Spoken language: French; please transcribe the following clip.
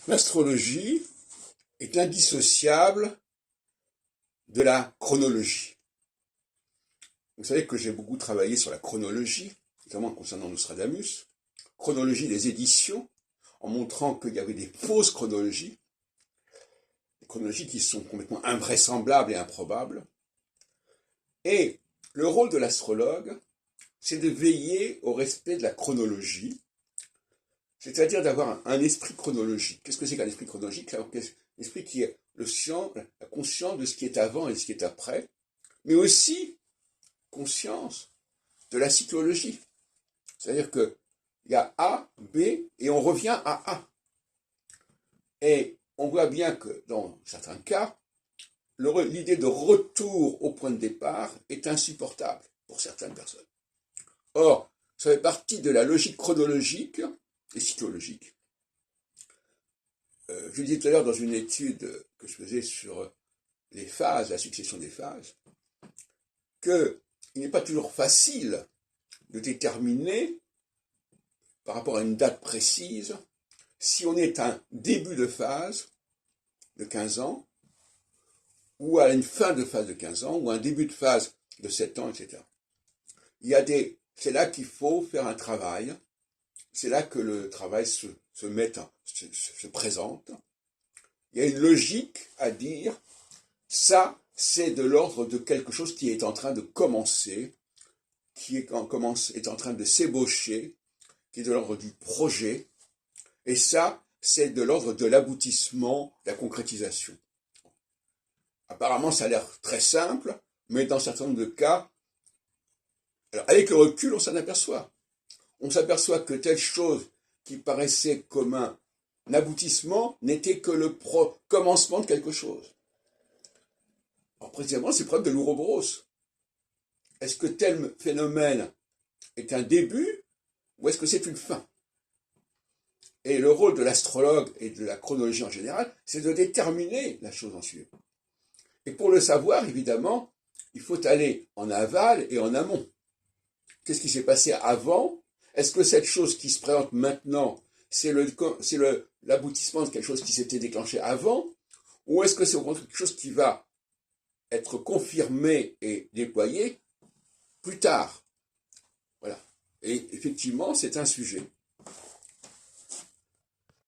L'astrologie est indissociable de la chronologie. Vous savez que j'ai beaucoup travaillé sur la chronologie, notamment concernant Nostradamus, chronologie des éditions, en montrant qu'il y avait des fausses chronologies, des chronologies qui sont complètement invraisemblables et improbables. Et le rôle de l'astrologue, c'est de veiller au respect de la chronologie, c'est-à-dire d'avoir un esprit chronologique. Qu'est-ce que c'est qu'un esprit chronologique? Un esprit qui est la conscience de ce qui est avant et de ce qui est après, mais aussi conscience de la cyclologie. C'est-à-dire qu'il y a A, B, et on revient à A. Et on voit bien que dans certains cas, l'idée de retour au point de départ est insupportable pour certaines personnes. Or, ça fait partie de la logique chronologique et cyclologique. Je disais tout à l'heure dans une étude que je faisais sur les phases, la succession des phases, qu'il n'est pas toujours facile de déterminer, par rapport à une date précise, si on est à un début de phase de 15 ans, ou à une fin de phase de 15 ans, ou à un début de phase de 7 ans, etc. C'est là qu'il faut faire un travail, c'est là que le travail se présente. Il y a une logique à dire, ça, c'est de l'ordre de quelque chose qui est en train de commencer, qui est en train de s'ébaucher, qui est de l'ordre du projet, et ça, c'est de l'ordre de l'aboutissement, de la concrétisation. Apparemment, ça a l'air très simple, mais dans un certain nombre de cas, alors avec le recul, on s'en aperçoit. On s'aperçoit que telle chose qui paraissait comme un aboutissement n'était que le commencement de quelque chose. Alors précisément, c'est le problème de l'Ouroboros. Est-ce que tel phénomène est un début ou est-ce que c'est une fin? Et le rôle de l'astrologue et de la chronologie en général, c'est de déterminer la chose en suivant. Et pour le savoir, évidemment, il faut aller en aval et en amont. Qu'est-ce qui s'est passé avant? Est-ce que cette chose qui se présente maintenant, c'est l'aboutissement de quelque chose qui s'était déclenché avant? Ou est-ce que c'est au contraire quelque chose qui va être confirmé et déployé plus tard? Voilà. Et effectivement, c'est un sujet.